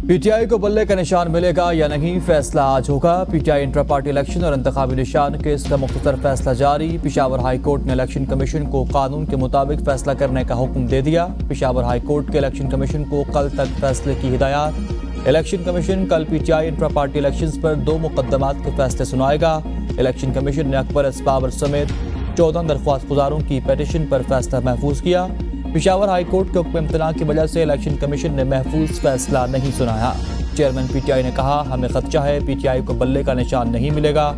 پی T آئی کو بلے کا نشان ملے گا یا نہیں، فیصلہ آج ہوگا۔ پی T I intra party election اور انتخابی نشان کیس کا مختصر فیصلہ جاری۔ پشاور ہائی کورٹ نے الیکشن کمیشن کو قانون کے مطابق فیصلہ کرنے کا حکم دے دیا۔ پشاور ہائی کورٹ کے الیکشن کمیشن کو کل تک فیصلے کی ہدایات۔ الیکشن کمیشن کل P T I intra party elections پر 2 مقدمات کے فیصلے سنائے گا۔ الیکشن کمیشن نے اکبر ایس بابر سمیت 14 درخواست گزاروں کی پیٹیشن پر فیصلہ محفوظ کیا۔ پشاور ہائی کورٹ کے حکم امتناع کی وجہ سے الیکشن کمیشن نے محفوظ فیصلہ نہیں سنایا۔ چیئرمین پی ٹی آئی نے کہا، ہمیں خدشہ ہے پی ٹی آئی کو بلے کا نشان نہیں ملے گا،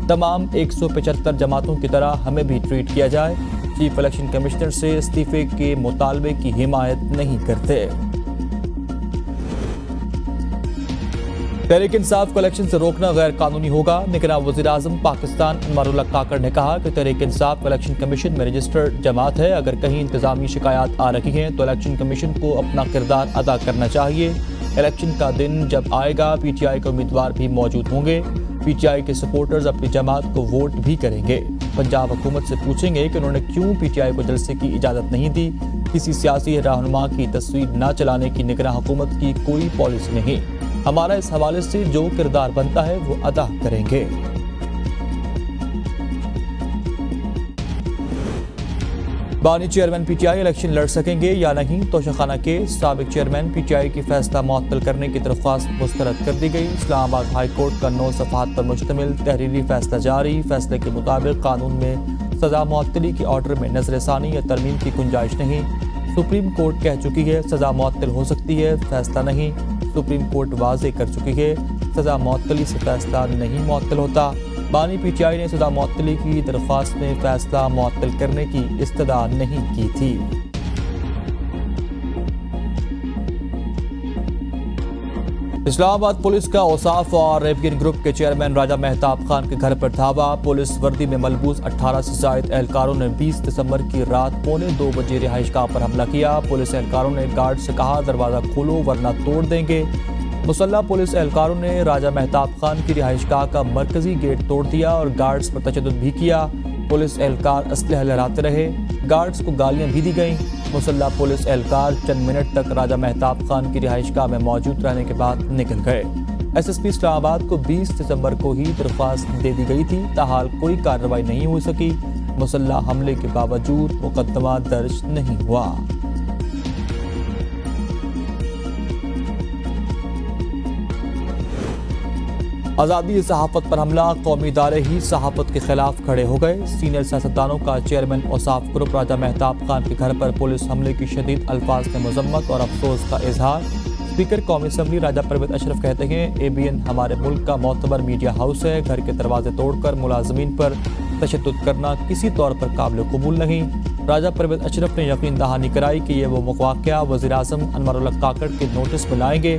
تمام 175 جماعتوں کی طرح ہمیں بھی ٹریٹ کیا جائے۔ چیف الیکشن کمشنر سے استعفے کے مطالبے کی حمایت نہیں کرتے۔ تحریک انصاف کو الیکشن سے روکنا غیر قانونی ہوگا۔ نگراں وزیر اعظم پاکستان انوار اللہ کاکڑ نے کہا کہ تحریک انصاف الیکشن کمیشن میں رجسٹرڈ جماعت ہے، اگر کہیں انتظامی شکایات آ رہی ہیں تو الیکشن کمیشن کو اپنا کردار ادا کرنا چاہیے۔ الیکشن کا دن جب آئے گا پی ٹی آئی کے امیدوار بھی موجود ہوں گے، پی ٹی آئی کے سپورٹرز اپنی جماعت کو ووٹ بھی کریں گے۔ پنجاب حکومت سے پوچھیں گے کہ انہوں نے کیوں پی ٹی آئی کو جلسے کی اجازت نہیں دی۔ کسی سیاسی رہنما کی تصویر نہ چلانے کی نگراں حکومت کی کوئی پالیسی نہیں، ہمارا اس حوالے سے جو کردار بنتا ہے وہ ادا کریں گے۔ بانی chairman P T I election لڑ سکیں گے یا نہیں، توشخانہ کے سابق چیئرمین پی ٹی آئی کی فیصلہ معطل کرنے کی درخواست مسترد کر دی گئی۔ اسلام آباد ہائی کورٹ کا 9 صفحات پر مشتمل تحریری فیصلہ جاری۔ فیصلے کے مطابق قانون میں سزا معطلی کی آرڈر میں نظر ثانی یا ترمیم کی گنجائش نہیں۔ سپریم کورٹ کہہ چکی ہے سزا معطل ہو سکتی ہے، فیصلہ نہیں۔ سپریم کورٹ واضح کر چکی ہے سزا معطلی سے فیصلہ نہیں معطل ہوتا۔ بانی پی ٹی آئی نے سزا معطلی کی درخواست میں فیصلہ معطل کرنے کی استدعا نہیں کی تھی۔ اسلام آباد پولیس کا اوصاف اور ریبگن گروپ کے چیئرمین راجہ مہتاب خان کے گھر پر دھاوا۔ پولیس وردی میں ملبوس 18 سے زائد اہلکاروں نے 20 دسمبر کی رات 1:45 بجے رہائش گاہ پر حملہ کیا۔ پولیس اہلکاروں نے گارڈ سے کہا دروازہ کھولو ورنہ توڑ دیں گے۔ مسلح پولیس اہلکاروں نے راجہ مہتاب خان کی رہائش گاہ کا مرکزی گیٹ توڑ دیا اور گارڈز پر تشدد بھی کیا۔ پولیس اہلکار اسلحہ لہراتے رہے، گارڈز کو گالیاں بھی دی گئیں۔ مسلح پولیس اہلکار چند منٹ تک راجہ مہتاب خان کی رہائش گاہ میں موجود رہنے کے بعد نکل گئے۔ ایس ایس پی اسلام آباد کو 20 دسمبر کو ہی درخواست دے دی گئی تھی، تاحال کوئی کارروائی نہیں ہو سکی۔ مسلح حملے کے باوجود مقدمہ درج نہیں ہوا۔ آزادی صحافت پر حملہ، قومی ادارے ہی صحافت کے خلاف کھڑے ہو گئے۔ سینئر سیاستدانوں کا چیئرمین اوصاف گروپ راجہ مہتاب خان کے گھر پر پولیس حملے کی شدید الفاظ میں مذمت اور افسوس کا اظہار۔ اسپیکر قومی اسمبلی راجہ پرویز اشرف کہتے ہیں اے بی این ہمارے ملک کا معتبر میڈیا ہاؤس ہے، گھر کے دروازے توڑ کر ملازمین پر تشدد کرنا کسی طور پر قابل قبول نہیں۔ راجہ پرویز اشرف نے یقین دہانی کرائی کہ یہ وہ واقعہ وزیر اعظم انوار اللہ کاکڑ کے نوٹس میں لائیں گے۔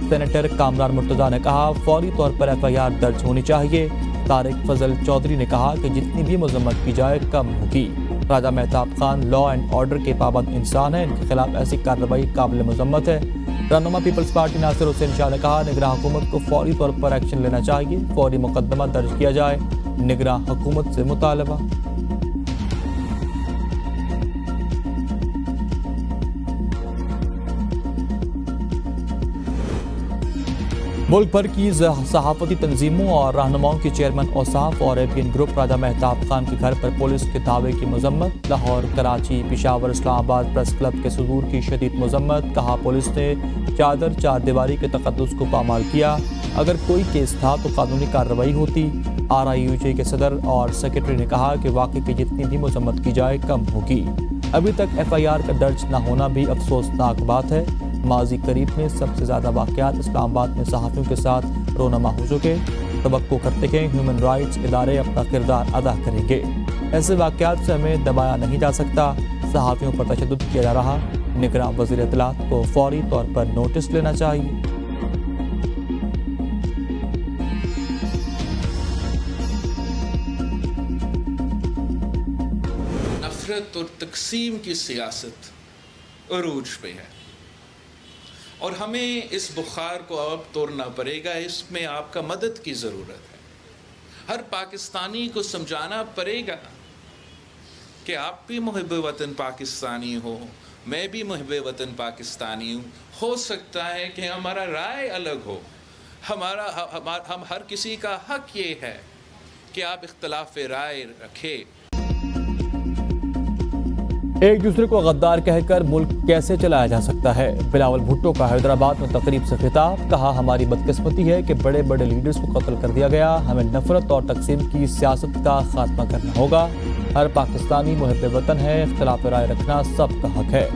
سینیٹر کامران مرتضیٰ نے کہا فوری طور پر ایف آئی آر درج ہونی چاہیے۔ طارق فضل چودھری نے کہا کہ جتنی بھی مذمت کی جائے کم ہوگی۔ Raja Mehtab Khan law and order کے پابند انسان ہیں، ان کے خلاف ایسی کارروائی قابل مذمت ہے۔ رہنما پیپلز پارٹی ناصر حسین شاہ نے کہا نگراں حکومت کو فوری طور پر ایکشن لینا چاہیے، فوری مقدمہ درج کیا جائے۔ نگراں حکومت سے مطالبہ۔ ملک بھر کی صحافتی تنظیموں اور رہنماؤں کے چیئرمین اوصاف اور ایبین گروپ راجہ مہتاب خان کے گھر پر پولیس کے دھاوے کی مذمت۔ لاہور، کراچی، پشاور، اسلام آباد پریس کلب کے صدور کی شدید مذمت۔ کہا پولیس نے چار دیواری کے تقدس کو پامال کیا، اگر کوئی کیس تھا تو قانونی کارروائی ہوتی۔ آر آئی یو جے کے صدر اور سیکرٹری نے کہا کہ واقعے کی جتنی بھی مذمت کی جائے کم ہوگی۔ ابھی تک ایف آئی آر کا درج نہ ہونا بھی افسوسناک بات ہے۔ ماضی قریب میں سب سے زیادہ واقعات اسلام آباد میں صحافیوں کے ساتھ رونما ہو چکے۔ توقع کرتے ہیں ہیومن رائٹس ادارے اپنا کردار ادا کریں گے۔ ایسے واقعات سے ہمیں دبایا نہیں جا سکتا۔ صحافیوں پر تشدد کیا جا رہا، نگراں وزیر اطلاعات کو فوری طور پر نوٹس لینا چاہیے۔ نفرت اور تقسیم کی سیاست عروج پہ ہے اور ہمیں اس بخار کو اب توڑنا پڑے گا۔ اس میں آپ کا مدد کی ضرورت ہے۔ ہر پاکستانی کو سمجھانا پڑے گا کہ آپ بھی محب وطن پاکستانی ہو، میں بھی محب وطن پاکستانی ہوں. ہو سکتا ہے کہ ہمارا رائے الگ ہو. ہم ہر کسی کا حق یہ ہے کہ آپ اختلاف رائے رکھیں. ایک دوسرے کو غدار کہہ کر ملک کیسے چلایا جا سکتا ہے؟ بلاول بھٹو کا حیدرآباد میں تقریب سے خطاب. کہا ہماری بدقسمتی ہے کہ بڑے بڑے لیڈرز کو قتل کر دیا گیا. ہمیں نفرت اور تقسیم کی سیاست کا خاتمہ کرنا ہوگا. ہر پاکستانی محب وطن ہے. اختلاف رائے رکھنا سب کا حق ہے.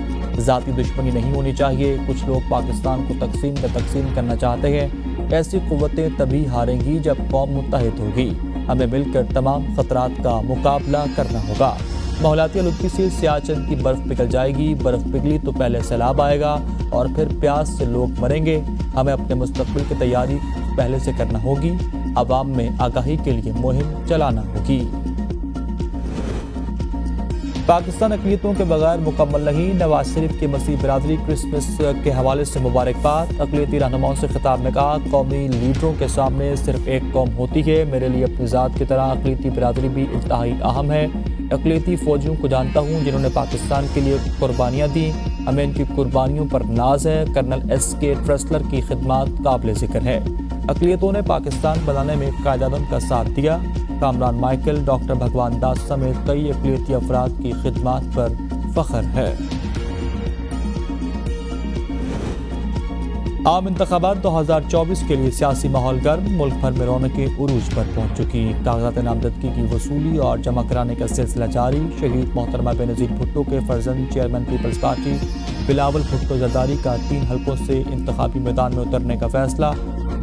ذاتی دشمنی نہیں ہونی چاہیے. کچھ لوگ پاکستان کو تقسیم کرنا چاہتے ہیں. ایسی قوتیں تبھی ہاریں گی جب قوم متحد ہوگی. ہمیں مل کر تمام خطرات کا مقابلہ کرنا ہوگا. ماحولیاتی آلودگی سے سیاچن کی برف پگھل جائے گی. برف پگھلی تو پہلے سیلاب آئے گا اور پھر پیاس سے لوگ مریں گے. ہمیں اپنے مستقبل کی تیاری پہلے سے کرنا ہوگی. عوام میں آگاہی کے لیے مہم چلانا ہوگی. پاکستان اقلیتوں کے بغیر مکمل نہیں. نواز شریف کی مسیح برادری کرسمس کے حوالے سے مبارکباد. اقلیتی رہنماؤں سے خطاب میں کہا قومی لیڈروں کے سامنے صرف ایک قوم ہوتی ہے. میرے لیے اپنی ذات کی طرح اقلیتی برادری بھی انتہائی اہم ہے. اقلیتی فوجیوں کو جانتا ہوں جنہوں نے پاکستان کے لیے قربانیاں دیں. ہمیں ان کی قربانیوں پر ناز ہے. کرنل ایس کے ٹریسلر کی خدمات قابل ذکر ہے. اقلیتوں نے پاکستان بنانے میں قائد اعظم کا ساتھ دیا. کامران مائیکل، ڈاکٹر بھگوان داس سمیت کئی اقلیتی افراد کی خدمات پر فخر ہے. عام انتخابات 2024 کے لیے سیاسی ماحول گرم. ملک بھر میں رونقیں عروج پر پہنچ چکی. کاغذات نامزدگی کی وصولی اور جمع کرانے کا سلسلہ جاری. شہید محترمہ بینظیر بھٹو کے فرزند چیئرمین پیپلز پارٹی بلاول بھٹو زرداری کا 3 حلقوں سے انتخابی میدان میں اترنے کا فیصلہ.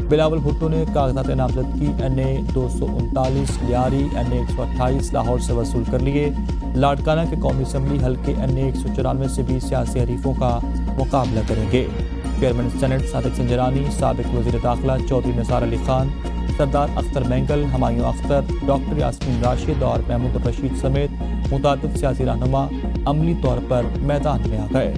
بلاول بھٹو نے کاغذات نامزدگی NA 239 لیاری NA 128 لاہور سے وصول کر لیے. لاڑکانہ کے قومی اسمبلی حلقے NA 194 سے بھی سیاسی حریفوں کا مقابلہ کریں گے. چیئرمین سینٹ صادق سنجرانی، سابق وزیر داخلہ چودھری نثار علی خان، سردار اختر مینگل، ہمایوں اختر، ڈاکٹر یاسمین راشد اور محمود الرشید سمیت متعدد سیاسی رہنما عملی طور پر میدان میں آ گئے.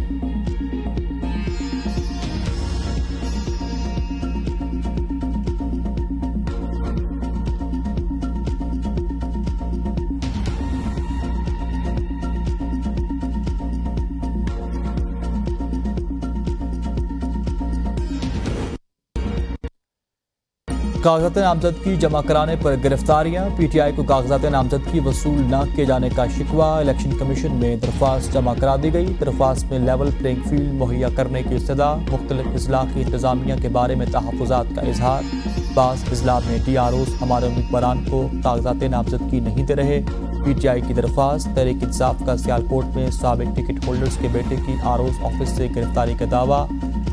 کاغذات نامزدگی جمع کرانے پر گرفتاریاں. PTI کو کاغذات نامزدگی وصول نہ کیے جانے کا شکوہ. الیکشن کمیشن میں درخواست جمع کرا دی گئی. درخواست میں لیول پلینگ فیلڈ مہیا کرنے کی استدعا. مختلف اضلاع کی انتظامیہ کے بارے میں تحفظات کا اظہار. بعض اضلاع میں DROs ہمارے امیدواران کو کاغذات نامزدگی نہیں دے رہے. PTI کی درخواست. تحریک انصاف کا سیالکوٹ میں سابق ٹکٹ ہولڈرز کے بیٹے کی ROs آفس سے گرفتاری کا دعویٰ.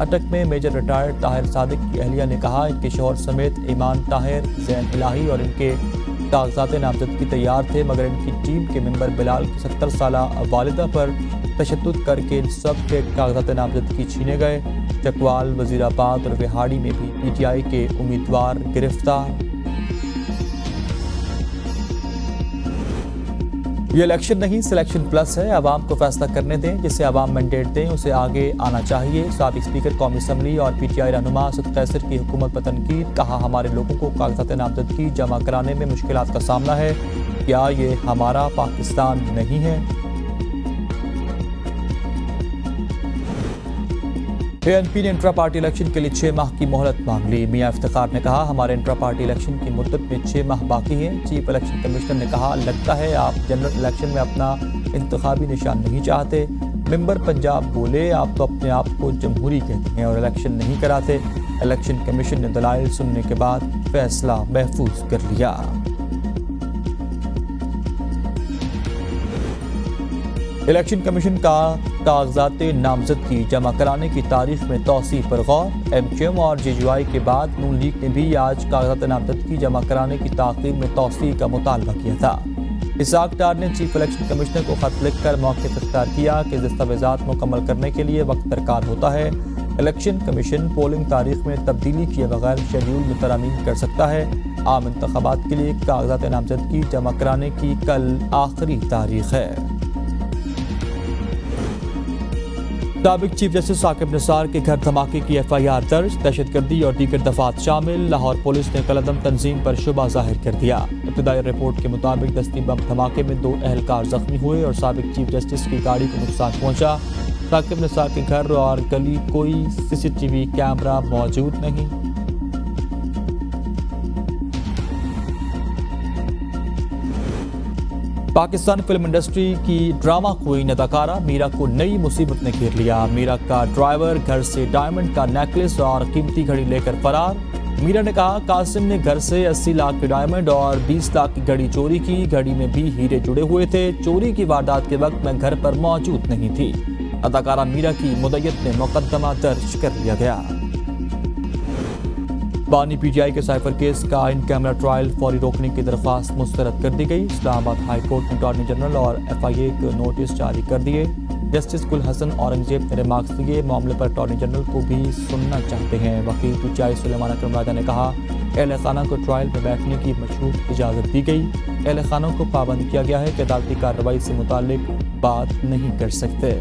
اٹک میں میجر ریٹائرڈ طاہر صادق کی اہلیہ نے کہا ان کے شوہر سمیت ایمان طاہر، زین الہی اور ان کے کاغذات نامزدگی تیار تھے، مگر ان کی ٹیم کے ممبر بلال کی 70 سالہ والدہ پر تشدد کر کے ان سب کے کاغذات نامزدگی چھینے گئے. چکوال، وزیر آباد اور وہاڑی میں بھی PTI کے امیدوار گرفتار. یہ الیکشن نہیں، سلیکشن پلس ہے. عوام کو فیصلہ کرنے دیں. جسے عوام مینڈیٹ دیں اسے آگے آنا چاہیے. سابق اسپیکر قومی اسمبلی اور PTI رہنما اسد قیصر کی حکومت پر تنقید. کہا ہمارے لوگوں کو کاغذات نامزدگی جمع کرانے میں مشکلات کا سامنا ہے. کیا یہ ہمارا پاکستان نہیں ہے؟ ANP نے انٹرا پارٹی الیکشن کے لیے 6 ماہ کی مہلت مانگ لی. میاں افتخار نے کہا ہمارے انٹرا پارٹی الیکشن کی مدت میں 6 ماہ باقی ہیں. چیف الیکشن کمشنر نے کہا لگتا ہے آپ جنرل الیکشن میں اپنا انتخابی نشان نہیں چاہتے. ممبر پنجاب بولے آپ تو اپنے آپ کو جمہوری کہتے ہیں اور الیکشن نہیں کراتے. الیکشن کمیشن نے دلائل سننے کے بعد فیصلہ محفوظ کر لیا. الیکشن کمیشن کا کاغذات نامزدگی جمع کرانے کی تاریخ میں توسیع پر غور. MQM اور JUI کے بعد نون لیگ نے بھی آج کاغذات نامزدگی جمع کرانے کی تاخیر میں توسیع کا مطالبہ کیا تھا. اسحاق ڈار نے چیف الیکشن کمشنر کو خط لکھ کر موقف اختیار کیا کہ دستاویزات مکمل کرنے کے لیے وقت درکار ہوتا ہے. الیکشن کمیشن پولنگ تاریخ میں تبدیلی کیے بغیر شیڈیول میں ترامیم کر سکتا ہے. عام انتخابات کے لیے کاغذات نامزدگی جمع کرانے کی کل آخری تاریخ ہے. سابق چیف جسٹس ثاقب نثار کے گھر دھماکے کی FIR درج، دہشت گردی اور دیگر دفعات شامل۔ لاہور پولیس نے کالعدم تنظیم پر شبہ ظاہر کر دیا۔ ابتدائی رپورٹ کے مطابق دستی بم دھماکے میں 2 اہلکار زخمی ہوئے اور سابق چیف جسٹس کی گاڑی کو نقصان پہنچا۔ ثاقب نثار کے گھر اور گلی کوئی CCTV کیمرہ موجود نہیں۔ پاکستان فلم انڈسٹری کی ڈرامہ کوئین اداکارہ میرا کو نئی مصیبت نے گھیر لیا۔ میرا کا ڈرائیور گھر سے ڈائمنڈ کا نیکلس اور قیمتی گھڑی لے کر فرار۔ میرا نے کہا قاسم نے گھر سے 80 لاکھ کے ڈائمنڈ اور 20 لاکھ کی گھڑی چوری کی، گھڑی میں بھی ہیرے جڑے ہوئے تھے۔ چوری کی واردات کے وقت میں گھر پر موجود نہیں تھی۔ اداکارہ میرا کی مدعیت میں مقدمہ درج کر لیا گیا۔ بانی PTI کے سائفر کیس کا ان کیمرہ ٹرائل فوری روکنے کی درخواست مسترد کر دی گئی۔ اسلام آباد ہائی کورٹ نے اٹارنی جنرل اور FIA کو نوٹس جاری کر دیے۔ جسٹس گل حسن اورنگزیب نے ریمارکس دیے، معاملے پر اٹارنی جنرل کو بھی سننا چاہتے ہیں۔ وکیل PTI سلیمان اکرم راجہ نے کہا اہل خانہ کو ٹرائل میں بیٹھنے کی مشروط اجازت دی گئی۔ اہل خانوں کو پابند کیا گیا ہے کہ عدالتی کارروائی سے متعلق بات نہیں کر سکتے۔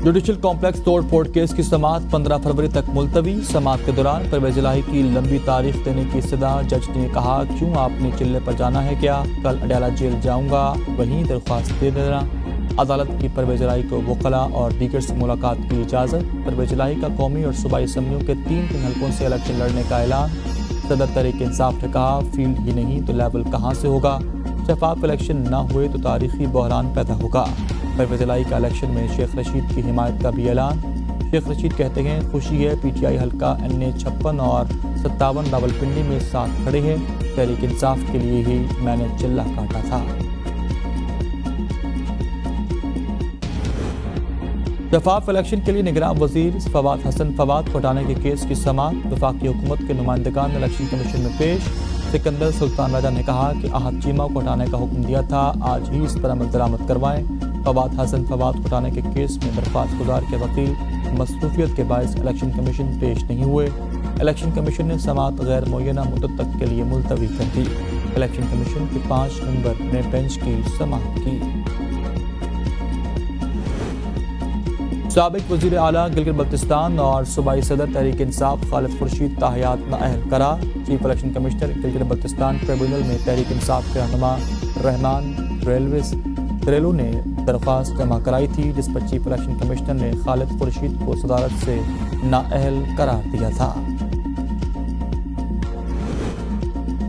جوڈیشل کمپلیکس توڑ پھوڑ کیس کی سماعت 15 فروری تک ملتوی۔ سماعت کے دوران پرویز الہی کی لمبی تاریخ دینے کی استدعا۔ جج نے کہا کیوں آپ نے چلے پر جانا ہے کیا؟ کل اڈیالہ جیل جاؤں گا، وہیں درخواست دے دینا۔ عدالت کی پرویز الہی کو وکلاء اور دیگر سے ملاقات کی اجازت۔ پرویز الہی کا قومی اور صوبائی اسمبلیوں کے 3 حلقوں سے الیکشن لڑنے کا اعلان۔ صدر تحریک انصاف نے کہا فیلڈ ہی نہیں تو لیول کہاں سے ہوگا؟ شفاف الیکشن نہ ہوئے تو تاریخی بحران پیدا ہوگا۔ پرویز الہی کا الیکشن میں شیخ رشید کی حمایت کا بھی اعلان۔ شیخ رشید کہتے ہیں خوشی ہے PTI حلقہ NA 56 اور 57 راولپنڈی میں ساتھ کھڑے ہیں، تحریک انصاف کے لیے ہی میں نے چلہ کاٹا تھا۔ شفاف الیکشن کے لیے نگراں وزیر فواد حسن فواد کو ہٹانے کے کیس کی سماعت۔ وفاقی حکومت کے نمائندگان الیکشن کمیشن میں پیش۔ سکندر سلطان راجہ نے کہا کہ احد چیمہ کو ہٹانے کا حکم دیا تھا، آج ہی اس پر عمل درآمد کروائیں۔ فواد حسن فواد کو ہٹانے کے کیس میں درخواست گزار کے وکیل مصروفیت کے باعث الیکشن کمیشن پیش نہیں ہوئے۔ الیکشن کمیشن نے سماعت غیر معینہ مدت تک کے لیے ملتوی کر دی۔ الیکشن کمیشن کے 5 ممبر نے بینچ کی سماعت کی۔ سابق وزیر اعلیٰ گلگت بلتستان اور صوبائی صدر تحریک انصاف خالد خورشید تاحیات نااہل قرار۔ Chief election commissioner Gilgit Baltistan tribunal میں تحریک انصاف کے رہنما رحمان ریلو نے درخواست جمع کرائی تھی، جس پر چیف الیکشن کمشنر نے خالد خورشید کو صدارت سے نااہل قرار دیا تھا۔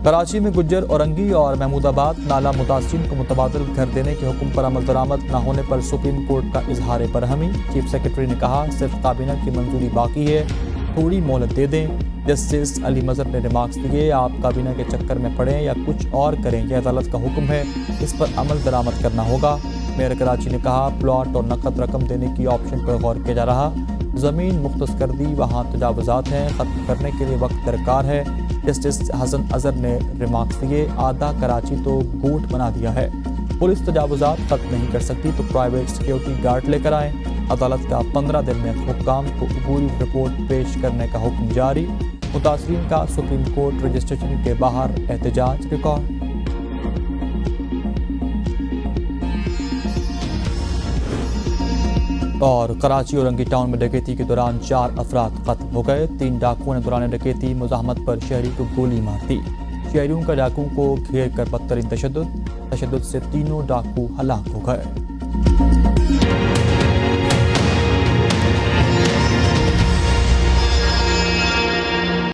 کراچی میں گجر اورنگی اور محمود آباد نالہ متاثرین کو متبادل گھر دینے کے حکم پر عمل درآمد نہ ہونے پر سپریم کورٹ کا اظہار برہمی۔ چیف سیکرٹری نے کہا صرف کابینہ کی منظوری باقی ہے، تھوڑی مہلت دے دیں۔ جسٹس علی مظہر نے ریمارکس دیے آپ کابینہ کے چکر میں پڑیں یا کچھ اور کریں، یہ عدالت کا حکم ہے، اس پر عمل درآمد کرنا ہوگا۔ میئر کراچی نے کہا پلاٹ اور نقد رقم دینے کی آپشن پر غور کیا جا رہا، زمین مختص کر دی، وہاں تجاوزات ہیں، ختم کرنے کے لیے وقت درکار ہے۔ جسٹس حسن اظہر نے ریمارکس دیے آدھا کراچی تو گوٹ بنا دیا ہے، پولیس تجاوزات ختم نہیں کر سکتی تو پرائیویٹ سیکیورٹی گارڈ لے کر آئیں۔ عدالت کا 15 دن میں حکام کو عبوری رپورٹ پیش کرنے کا حکم جاری۔ متاثرین کا سپریم کورٹ رجسٹریشن کے باہر احتجاج ریکارڈ۔ اور کراچی اورنگی ٹاؤن میں ڈکیتی کے دوران 4 افراد قتل ہو گئے، 3 ڈاکوؤں نے دوران ڈکیتی مزاحمت پر شہری کو گولی مار دی۔ شہریوں کا ڈاکوؤں کو گھیر کر بدترین تشدد سے تینوں ڈاکو ہلاک ہو گئے۔